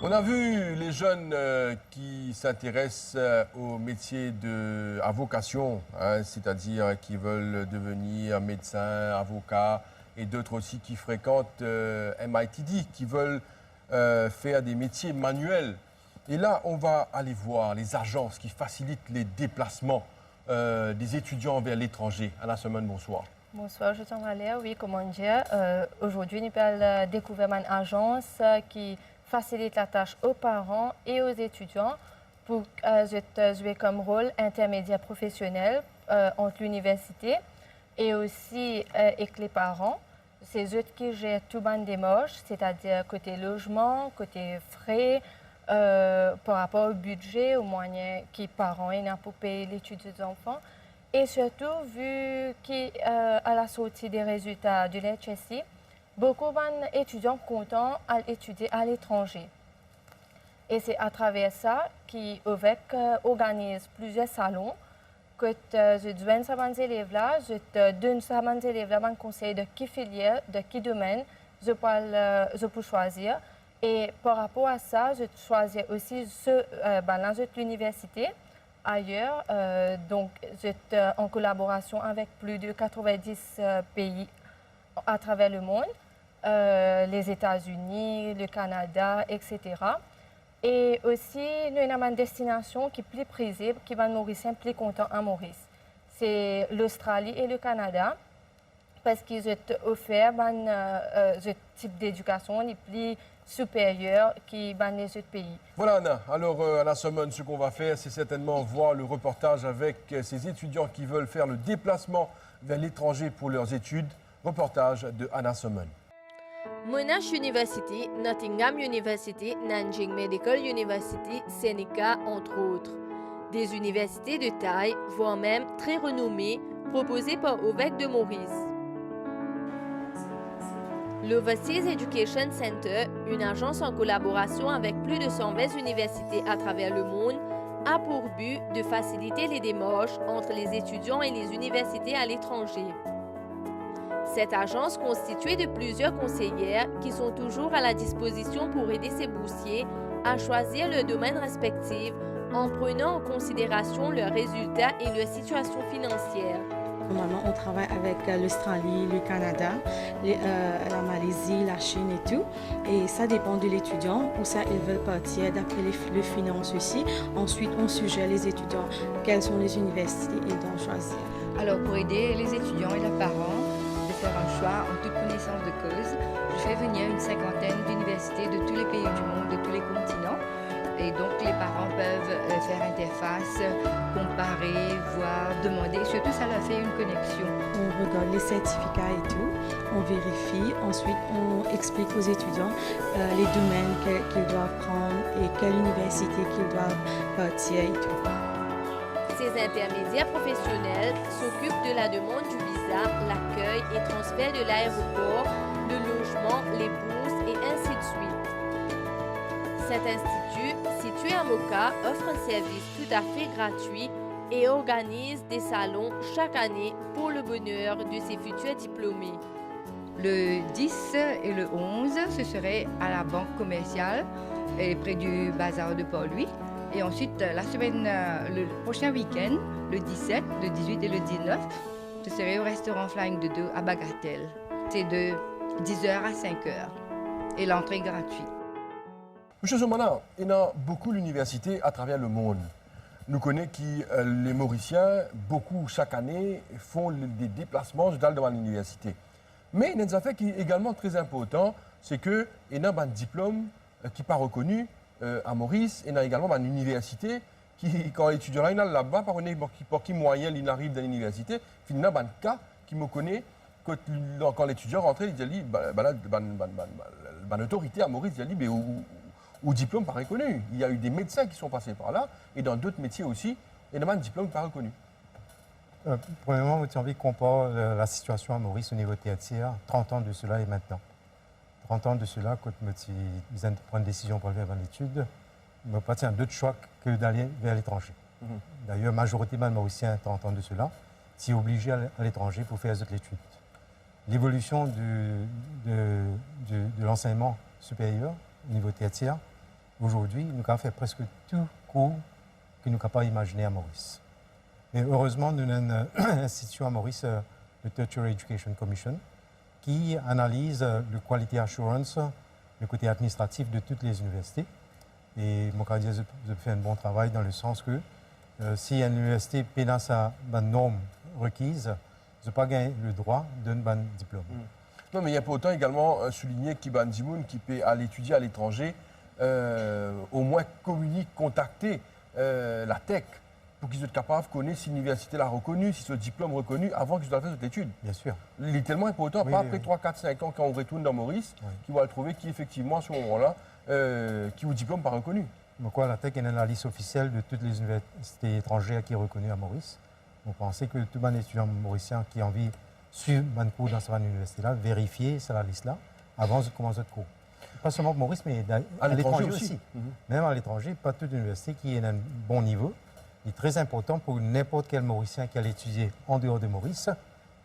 On a vu les jeunes qui s'intéressent au métier à vocation, hein, c'est-à-dire qui veulent devenir médecin, avocat, et d'autres aussi qui fréquentent MITD, qui veulent faire des métiers manuels. Et là, on va aller voir les agences qui facilitent les déplacements des étudiants vers l'étranger. Anna Semaine, bonsoir. Bonsoir, je suis Valérie. Oui, comment dire. Aujourd'hui, nous allons découvrir une agence qui facilite la tâche aux parents et aux étudiants pour jouer comme rôle intermédiaire professionnel entre l'université et aussi avec les parents. C'est eux qui gèrent tout le démarche, c'est-à-dire côté logement, côté frais, par rapport au budget, aux moyens que les parents ont pour payer l'étude des enfants. Et surtout, vu qu'à la sortie des résultats de l'HSI, beaucoup d'étudiants contents à étudier à l'étranger. Et c'est à travers ça qu'OVEC organise plusieurs salons que je donne à mes élèves-là, je donne à mes élèves-là un conseil de qui filière, de qui domaine je peux choisir. Et par rapport à ça, je choisis aussi l'université. Ailleurs, donc, j'étais en collaboration avec plus de 90 pays à travers le monde, les États-Unis, le Canada, etc. Et aussi, nous avons une destination qui est plus prisée, qui va Mauricien plus content à Maurice. C'est l'Australie et le Canada, parce qu'ils ont offert ce type d'éducation les plus supérieurs qui dans les autres pays. Voilà Anna. Alors Anna Somon, ce qu'on va faire, c'est certainement voir le reportage avec ces étudiants qui veulent faire le déplacement vers l'étranger pour leurs études. Reportage de Anna Somon. Monash University, Nottingham University, Nanjing Medical University, Seneca, entre autres. Des universités de taille, voire même très renommées, proposées par OVEC de Maurice. L'Overseas Education Center, une agence en collaboration avec plus de 120 universités à travers le monde, a pour but de faciliter les démarches entre les étudiants et les universités à l'étranger. Cette agence constituée de plusieurs conseillères qui sont toujours à la disposition pour aider ces boursiers à choisir leur domaine respectif en prenant en considération leurs résultats et leur situation financière. Normalement, on travaille avec l'Australie, le Canada, la Malaisie, la Chine et tout. Et ça dépend de l'étudiant. Pour ça, ils veulent partir d'après les finances aussi. Ensuite, on suggère les étudiants quelles sont les universités qu'ils doivent choisir. Alors, pour aider les étudiants et leurs parents de faire un choix en toute connaissance de cause, je fais venir une cinquantaine d'universités de tous les pays du monde, de tous les continents. Et donc, les parents peuvent faire interface, comparer, voir, demander. Et surtout, ça leur fait une connexion. On regarde les certificats et tout, on vérifie. Ensuite, on explique aux étudiants les domaines qu'ils doivent prendre et quelle université qu'ils doivent partir et tout. Ces intermédiaires professionnels s'occupent de la demande du visa, l'accueil et transfert de l'aéroport, le logement, les bourses et ainsi de suite. Cet institut, situé à Moka, offre un service tout à fait gratuit et organise des salons chaque année pour le bonheur de ses futurs diplômés. Le 10 et le 11, ce serait à la banque commerciale et près du bazar de Port-Louis. Et ensuite, la semaine, le prochain week-end, le 17, le 18 et le 19, ce serait au restaurant Flying de 2 à Bagatelle. C'est de 10h à 5h et l'entrée est gratuite. Monsieur Zomana, il y a beaucoup d'universités à travers le monde. Nous connaissons que les Mauriciens, beaucoup chaque année, font des déplacements dans l'université. Mais il y a un fait qui est également très important, c'est qu'il y a un diplôme qui n'est pas reconnu à Maurice, et il y a également une université qui, quand l'étudiant est là-bas, pour qui moyen il arrive dans l'université, il y a un cas qui me connaît, quand l'étudiant rentre, il dit l'autorité à Maurice, il dit ou diplôme pas reconnu. Il y a eu des médecins qui sont passés par là, et dans d'autres métiers aussi, il y a un diplôme pas reconnu. Premièrement, j'ai envie de comparer la situation à Maurice au niveau tertiaire, 30 ans de cela et maintenant. 30 ans de cela, quand je viens de prendre une décision pour aller vers l'étude, je me pas d'autre choix que d'aller vers l'étranger. D'ailleurs, la majorité des Mauriciens, 30 ans de cela, s'y obligés à l'étranger pour faire l'étude. L'évolution de l'enseignement supérieur au niveau tertiaire Aujourd'hui, nous avons fait presque tout cours que nous n'avons pas imaginé à Maurice. Mais heureusement, nous avons une institution à Maurice, le Tertiary Education Commission, qui analyse le quality assurance, le côté administratif de toutes les universités. Et mon candidat fait un bon travail dans le sens que si une université paie dans sa norme requise, je n'ai pas gagné le droit d'un bon diplôme. Non, mais il y a pour autant également souligner qu'il y a des gens qui peut aller étudier à l'étranger, au moins communiquer, contacter la tech pour qu'ils soient capables de connaître si l'université l'a reconnu, si ce diplôme reconnu avant qu'ils soient fait cette étude. Bien sûr. Littéralement, pour autant, pas après 3, 4, 5 ans quand on retourne dans Maurice, qui va le trouver qui effectivement à ce moment-là, qui a un diplôme pas reconnu. Donc, quoi, la tech est dans la liste officielle de toutes les universités étrangères qui est reconnue à Maurice. On pensait que tout bon étudiant mauricien qui a envie de suivre un cours dans cette université-là, vérifier sur la liste-là avant de commencer le cours. Pas seulement pour Maurice, mais à l'étranger aussi. Même à l'étranger, pas toute université qui est à un bon niveau. Il est très important pour n'importe quel Mauricien qui a étudié en dehors de Maurice.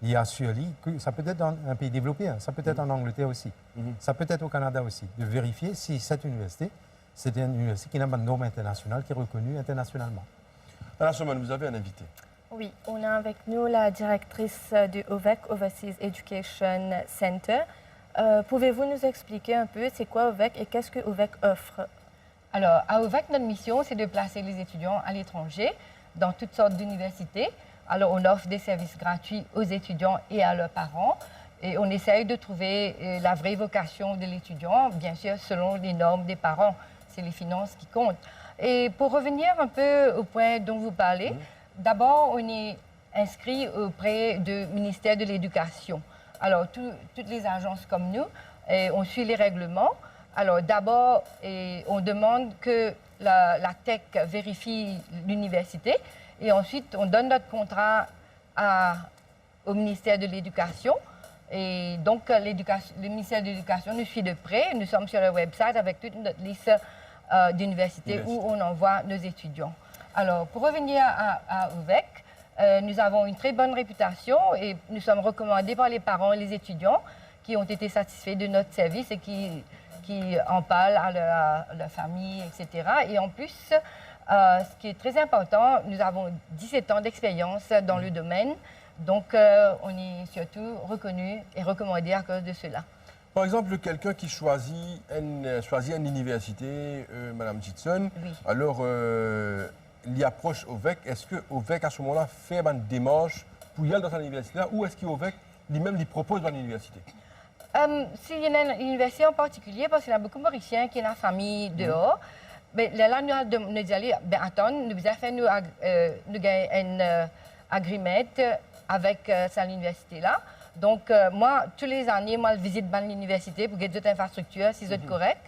Il y a sur lui que ça peut être dans un pays développé, hein, ça peut être en Angleterre aussi, ça peut être au Canada aussi, de vérifier si cette université, c'est une université qui a une norme internationale, qui est reconnue internationalement. Alain Soman, vous avez un invité. Oui, on a avec nous la directrice du OVEC, Overseas Education Center. Pouvez-vous nous expliquer un peu c'est quoi OVEC et qu'est-ce que OVEC offre? Alors, à OVEC, notre mission, c'est de placer les étudiants à l'étranger dans toutes sortes d'universités. Alors, on offre des services gratuits aux étudiants et à leurs parents. Et on essaye de trouver la vraie vocation de l'étudiant, bien sûr, selon les normes des parents. C'est les finances qui comptent. Et pour revenir un peu au point dont vous parlez, d'abord, on est inscrit auprès du ministère de l'Éducation. Alors, toutes les agences comme nous, on suit les règlements. Alors, d'abord, on demande que la tech vérifie l'université et ensuite, on donne notre contrat au ministère de l'Éducation. Et donc, le ministère de l'Éducation nous suit de près. Nous sommes sur le website avec toute notre liste d'universités où on envoie nos étudiants. Alors, pour revenir à OVEC, nous avons une très bonne réputation et nous sommes recommandés par les parents et les étudiants qui ont été satisfaits de notre service et qui en parlent à leur famille, etc. Et en plus, ce qui est très important, nous avons 17 ans d'expérience dans le domaine. Donc, on est surtout reconnu et recommandé à cause de cela. Par exemple, quelqu'un qui choisit une université, Mme Jitson, alors il approche OVEC. Est-ce que OVEC, à ce moment-là, fait une démarche pour y aller dans cette université-là ou est-ce qu'OVEC lui-même lui propose une université? S'il y a une université en particulier, parce qu'il y a beaucoup de Mauriciens qui ont la famille dehors, mais là, nous avons dit, attends, nous avons fait un agreement avec cette université-là. Donc, moi, tous les années, je visite l'université pour voir toute infrastructure, si c'est correct.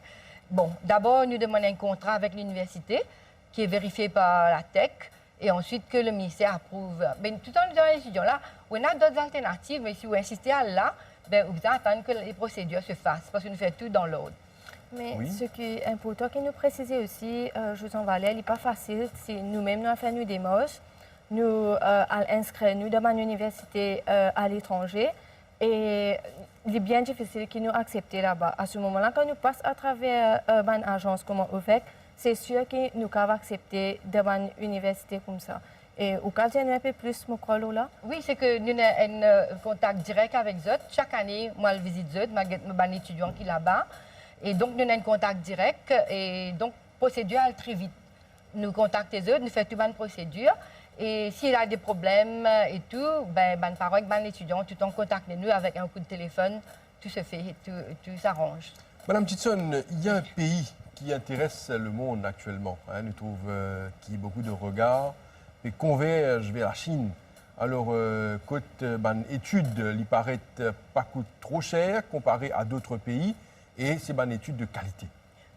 Bon, d'abord, nous demandons un contrat avec l'université qui est vérifié par la tech et ensuite que le ministère approuve. Mais tout en nous disant aux étudiants là, on a d'autres alternatives, mais si vous insistez à là, vous allez attendre que les procédures se fassent parce que nous faisons tout dans l'ordre. Mais ce qui est important que nous préciser aussi, José Valère, il n'est pas facile. Si nous-mêmes, nous avons fait nos démarches, nous inscrire nous dans une université à l'étranger et il est bien difficile qu'ils nous acceptent là-bas. À ce moment-là, quand nous passons à travers une agence comme OVEC, c'est sûr que nous avons accepté dans une université comme ça. Et au cas où il y a un peu plus, mon crois là? Oui, c'est que nous avons un contact direct avec eux. Chaque année, moi, je visite eux, je suis étudiant qui est là-bas. Et donc, nous avons un contact direct et donc, la procédure elle très vite. Nous contactons eux, nous faisons toute une procédure. Et s'il y a des problèmes et tout, parents avec l'étudiant, tout en contact nous avec un coup de téléphone, tout se fait, tout s'arrange. Madame Jitson, il y a un pays qui intéresse le monde actuellement. Nous trouvons qu'il y a beaucoup de regards et convergent vers la Chine. Alors, côté étude, il paraît pas coûte trop cher comparé à d'autres pays et c'est une étude de qualité.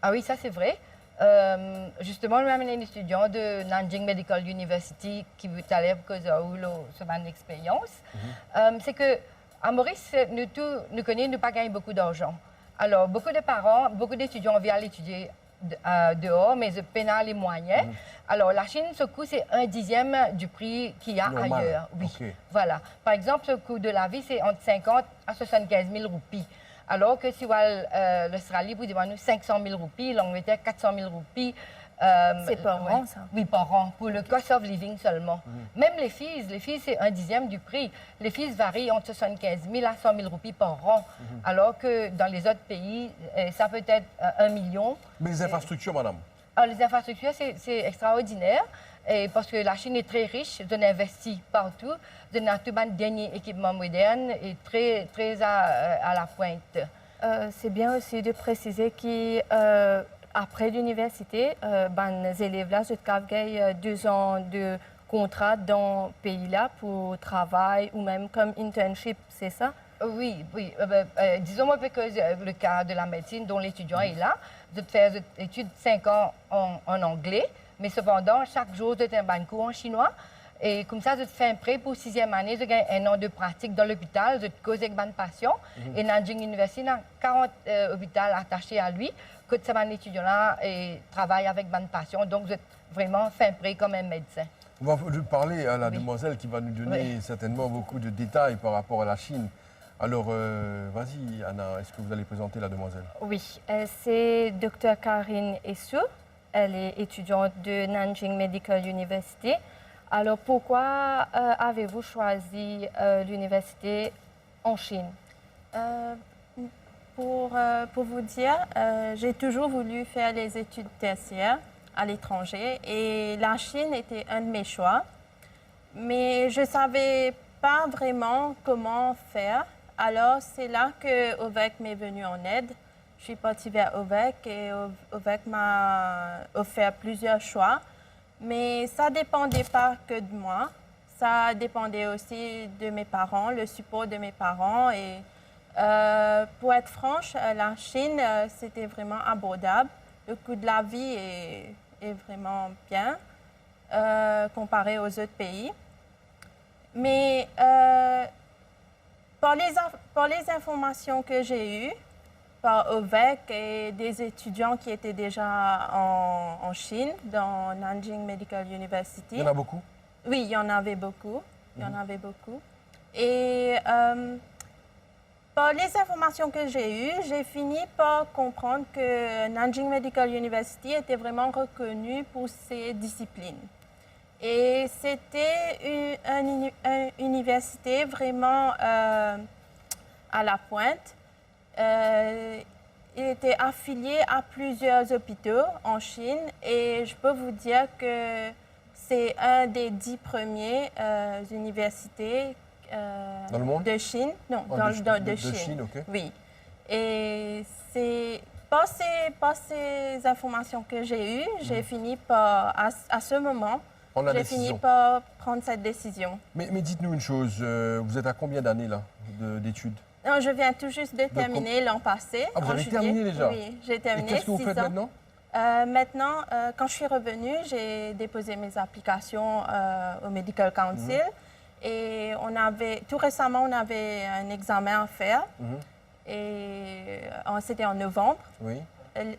Ah oui, ça c'est vrai. Justement, nous avons un étudiant de Nanjing Medical University qui veut aller pour une expérience. C'est qu'à Maurice, nous connaissons, nous pas gagner beaucoup d'argent. Alors, beaucoup de parents, beaucoup d'étudiants viennent l'étudier dehors, mais ils peinent les moyens. Alors, la Chine, ce coût, c'est 1/10 du prix qu'il y a ailleurs. Oui. Voilà. Par exemple, le coût de la vie, c'est entre 50 à 75 000 roupies. Alors que si l'Australie vous demande 500 000 roupies, l'Angleterre 400 000 roupies. C'est par an, ça? Oui, par an, pour le cost of living seulement. Même les fees c'est 1/10 du prix. Les fees varient entre 75 000 à 100 000 roupies par an, alors que dans les autres pays, ça peut être 1 million. Mais les infrastructures, madame? Alors, les infrastructures, c'est extraordinaire. Et parce que la Chine est très riche, on investit partout, on a tout le dernier équipement moderne et très, très à la pointe. C'est bien aussi de préciser qu'après l'université, les élèves là, je travaille 2 ans de contrat dans le pays-là pour travail ou même comme internship, c'est ça? Oui. Disons un peu que le cas de la médecine dont l'étudiant est là, de faire des études 5 ans en anglais, mais cependant, chaque jour, de faire un cours en chinois. Et comme ça, je te fais un prêt pour 6e année, je gagne 1 an de pratique dans l'hôpital, je te cause avec une patient. Et Nanjing University a 40 hôpitaux attachés à lui, que ce étudiant-là et travaille avec une patient. Donc, je vraiment fais un prêt comme un médecin. On va parler à la demoiselle qui va nous donner certainement beaucoup de détails par rapport à la Chine. Alors, vas-y, Anna, est-ce que vous allez présenter la demoiselle? Oui, c'est Dr Karine Essou. Elle est étudiante de Nanjing Medical University. Alors, pourquoi avez-vous choisi l'université en Chine? Pour vous dire, j'ai toujours voulu faire les études tertiaires à l'étranger et la Chine était un de mes choix. Mais je ne savais pas vraiment comment faire. Alors, c'est là que OVEC m'est venu en aide. Je suis partie vers OVEC et OVEC m'a offert plusieurs choix. Mais ça ne dépendait pas que de moi. Ça dépendait aussi de mes parents, le support de mes parents. Et pour être franche, la Chine, c'était vraiment abordable. Le coût de la vie est vraiment bien comparé aux autres pays. Mais par les informations que j'ai eues, par OVEC et des étudiants qui étaient déjà en Chine, dans Nanjing Medical University. Il y en a beaucoup? Oui, il y en avait beaucoup. Et par les informations que j'ai eues, j'ai fini par comprendre que Nanjing Medical University était vraiment reconnue pour ses disciplines. Et c'était une université vraiment à la pointe. Il était affilié à plusieurs hôpitaux en Chine et je peux vous dire que c'est un des 10 premiers universités dans le monde? De Chine. Non, de Chine. OK. Oui. Et c'est par ces informations que j'ai eues, j'ai fini par, à ce moment, j'ai fini par prendre cette décision. Mais dites-nous une chose, vous êtes à combien d'années là d'études? Non, je viens tout juste de terminer l'an passé. Ah, vous avez terminé déjà? Oui, j'ai terminé. Qu'est-ce que vous faites maintenant? Maintenant, quand je suis revenue, j'ai déposé mes applications au Medical Council. Et tout récemment, on avait un examen à faire. Et c'était en novembre. Oui.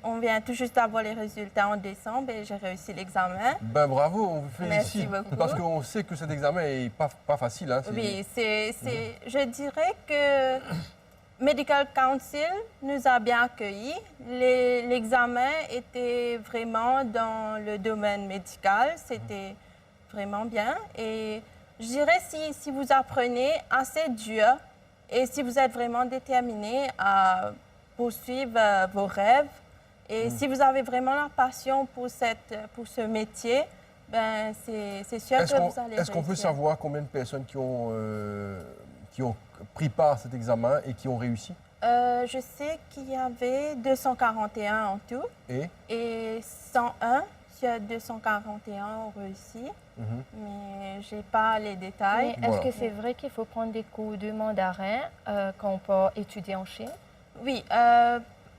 On vient tout juste d'avoir les résultats en décembre et j'ai réussi l'examen. Ben bravo, on vous félicite. Merci beaucoup. Parce qu'on sait que cet examen n'est pas facile. Hein, oui, je dirais que Medical Council nous a bien accueillis. L'examen était vraiment dans le domaine médical. C'était vraiment bien. Et je dirais si vous apprenez assez dur et si vous êtes vraiment déterminé à poursuivre vos rêves, et si vous avez vraiment la passion pour ce métier, ben c'est sûr que vous allez réussir. Est-ce qu'on peut savoir combien de personnes qui ont pris part à cet examen et qui ont réussi? Je sais qu'il y avait 241 en tout. Et 101 sur 241 ont réussi. Mais je n'ai pas les détails. Mais est-ce que c'est vrai qu'il faut prendre des cours de mandarin quand on peut étudier en Chine? Oui.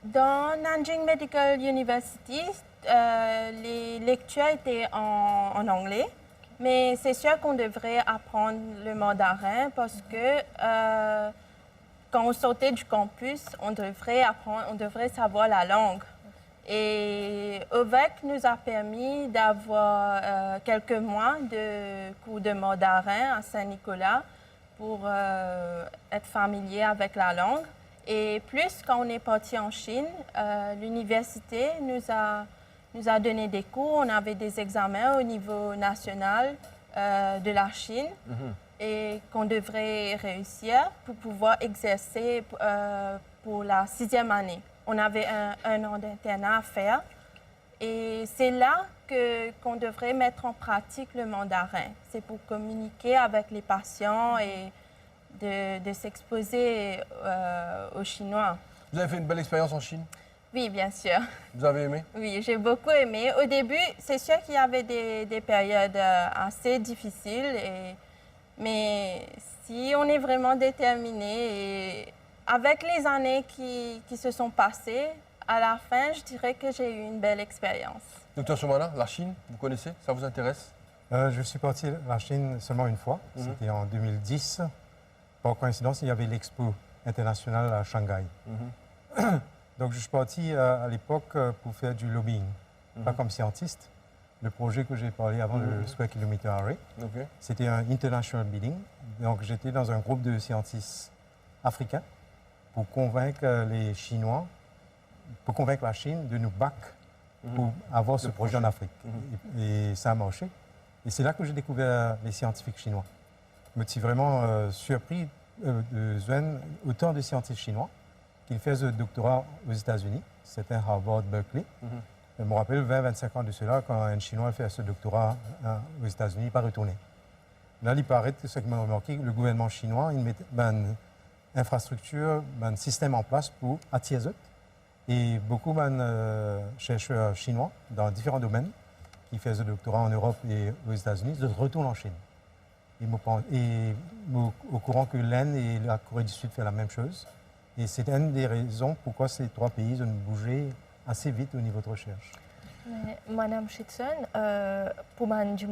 Dans Nanjing Medical University, les lectures étaient en anglais, mais c'est sûr qu'on devrait apprendre le mandarin parce que quand on sortait du campus, on devrait savoir la langue. Et OVEC nous a permis d'avoir quelques mois de cours de mandarin à Saint-Nicolas pour être familier avec la langue. Et plus, quand on est parti en Chine, l'université nous a donné des cours. On avait des examens au niveau national de la Chine et qu'on devrait réussir pour pouvoir exercer pour la 6e année. On avait un an d'internat à faire. Et c'est là qu'on devrait mettre en pratique le mandarin. C'est pour communiquer avec les patients et de s'exposer aux Chinois. Vous avez fait une belle expérience en Chine? Oui, bien sûr. Vous avez aimé? Oui, j'ai beaucoup aimé. Au début, c'est sûr qu'il y avait des périodes assez difficiles, mais si on est vraiment déterminé et avec les années qui se sont passées, à la fin, je dirais que j'ai eu une belle expérience. Docteur Soumana, la Chine, vous connaissez? Ça vous intéresse? Je suis parti à la Chine seulement une fois, c'était en 2010. Par coïncidence, il y avait l'expo internationale à Shanghai. Donc je suis parti à l'époque pour faire du lobbying, pas comme scientiste. Le projet que j'ai parlé avant, le Square Kilometer Array, c'était un international bidding. Donc j'étais dans un groupe de scientifiques africains pour convaincre les Chinois, pour convaincre la Chine de nous back pour avoir ce projet en Afrique. Et ça a marché. Et c'est là que j'ai découvert les scientifiques chinois. Je me suis vraiment surpris de joindre autant de scientifiques chinois qui faisaient le doctorat aux États-Unis. C'était Harvard, Berkeley. Je me rappelle 20-25 ans de cela, quand un Chinois fait ce doctorat aux États-Unis, il n'est pas retourné. Là, il paraît que ce que m'a remarqué, le gouvernement chinois, il met une infrastructure, un système en place pour attirer eux. Et beaucoup de chercheurs chinois dans différents domaines qui faisaient le doctorat en Europe et aux États-Unis retournent en Chine. Et au courant que l'Inde et la Corée du Sud font la même chose. Et c'est une des raisons pourquoi ces trois pays ont bougé assez vite au niveau de recherche. Madame Schützen, pour les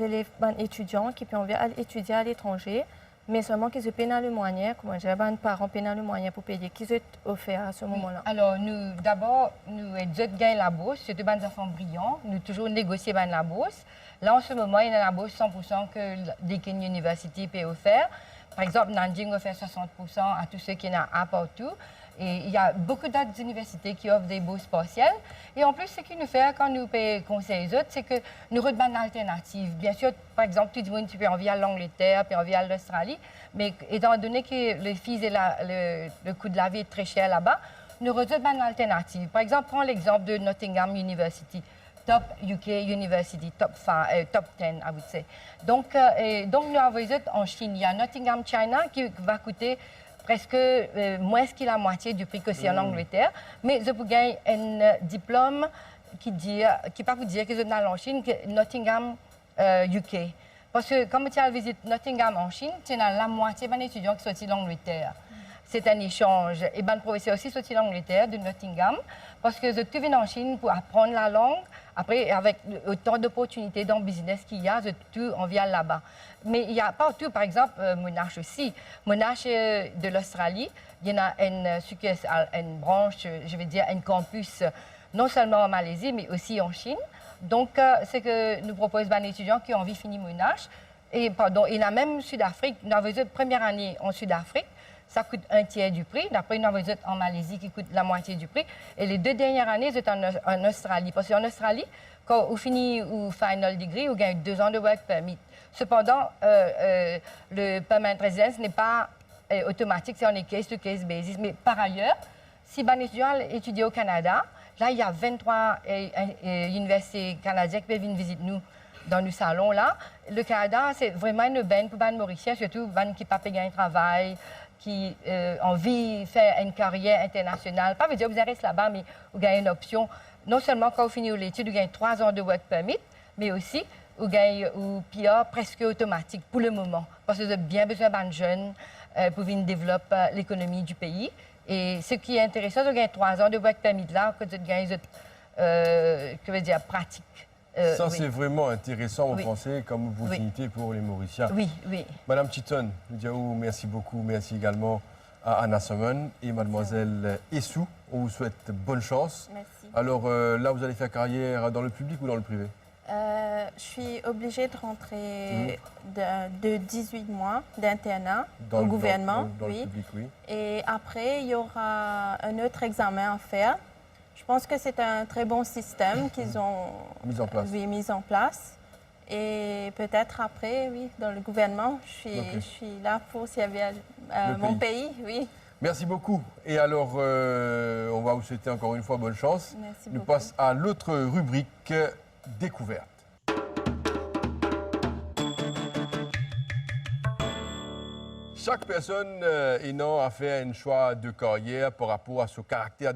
élèves, les étudiants qui peuvent étudier à l'étranger, mais seulement qu'ils ont le moyen, les parents ont le moyen pour payer, qu'ils ont offert à ce moment-là. Alors, nous, d'abord, nous avons gagné la bourse, c'est des enfants brillants, nous avons toujours négocié la bourse. Là, en ce moment, il y a la bourse 100% que l'Deakin University peut offrir. Par exemple, Nanjing offre 60% à tous ceux qui sont à partout. Et il y a beaucoup d'autres universités qui offrent des bourses partielles. Et en plus, ce qui nous fait quand nous payons conseil aux autres, c'est que nous redemandons une alternative. Bien sûr, par exemple, tu dis tu peux envier à l'Angleterre, puis envier à l'Australie, mais étant donné que les fees et le coût de la vie est très cher là-bas, nous redemandons une alternative. Par exemple, prends l'exemple de Nottingham University. Top UK University, top 10, I would say. Donc nous avons en Chine. Il y a Nottingham China qui va coûter presque moins que la moitié du prix que c'est en Angleterre. Mais je peux gagner un diplôme qui peut vous dire que je suis en Chine, que Nottingham UK. Parce que quand tu visites Nottingham en Chine, tu as la moitié des étudiants qui sont de l'Angleterre. C'est un échange. Et le professeur aussi sorti d'Angleterre, de Nottingham, parce que je suis venu en Chine pour apprendre la langue. Après, avec autant d'opportunités dans le business qu'il y a, je suis en vient là-bas. Mais il y a partout, par exemple, Monash aussi. Monash de l'Australie, il y en a une branche, je vais dire, un campus, non seulement en Malaisie, mais aussi en Chine. Donc, c'est que nous proposons aux étudiants qui ont envie de finir Monash. Et pardon, il y en a même en Sud-Afrique. Nous avons une première année en Sud-Afrique. Ça coûte un tiers du prix. Après, nous avons en Malaisie qui coûte la moitié du prix. Et les 2 dernières années, c'est en Australie. Parce qu'en Australie, quand on finit au final degree, on gagne 2 ans de work permit. Cependant, le permanent residence n'est pas automatique, c'est en case-to-case basis. Mais par ailleurs, si un étudiant étudie au Canada, là, il y a 23 universités canadiennes qui peuvent venir visiter nous dans nos salons. Là. Le Canada, c'est vraiment une benne pour les Mauriciens, surtout les qui ne peuvent pas gagner un travail, qui ont envie de faire une carrière internationale. Pas veut dire que vous restez là-bas, mais vous gagnez une option. Non seulement quand vous finissez l'étude, vous gagnez 3 ans de work permit, mais aussi vous gagnez un PR presque automatique pour le moment. Parce que vous avez bien besoin de jeunes pour venir développer l'économie du pays. Et ce qui est intéressant, c'est que vous gagnez 3 ans de work permit là, que vous gagnez pratique. Ça, c'est vraiment intéressant, vous pensez, comme opportunité pour les Mauriciens. Oui, oui. Madame Chiton, merci beaucoup. Merci également à Anna Simon et mademoiselle Essou. On vous souhaite bonne chance. Merci. Alors là, vous allez faire carrière dans le public ou dans le privé? Je suis obligée de rentrer de 18 mois d'internat au gouvernement. Dans le public, oui. Et après, il y aura un autre examen à faire. Je pense que c'est un très bon système qu'ils ont mis en place. Et peut-être après, oui, dans le gouvernement, je suis là pour servir mon pays. Oui. Merci beaucoup. Et alors, on va vous souhaiter encore une fois bonne chance. Merci Nous beaucoup. passe à l'autre rubrique, découverte. Chaque personne ayant à faire un choix de carrière par rapport à son caractère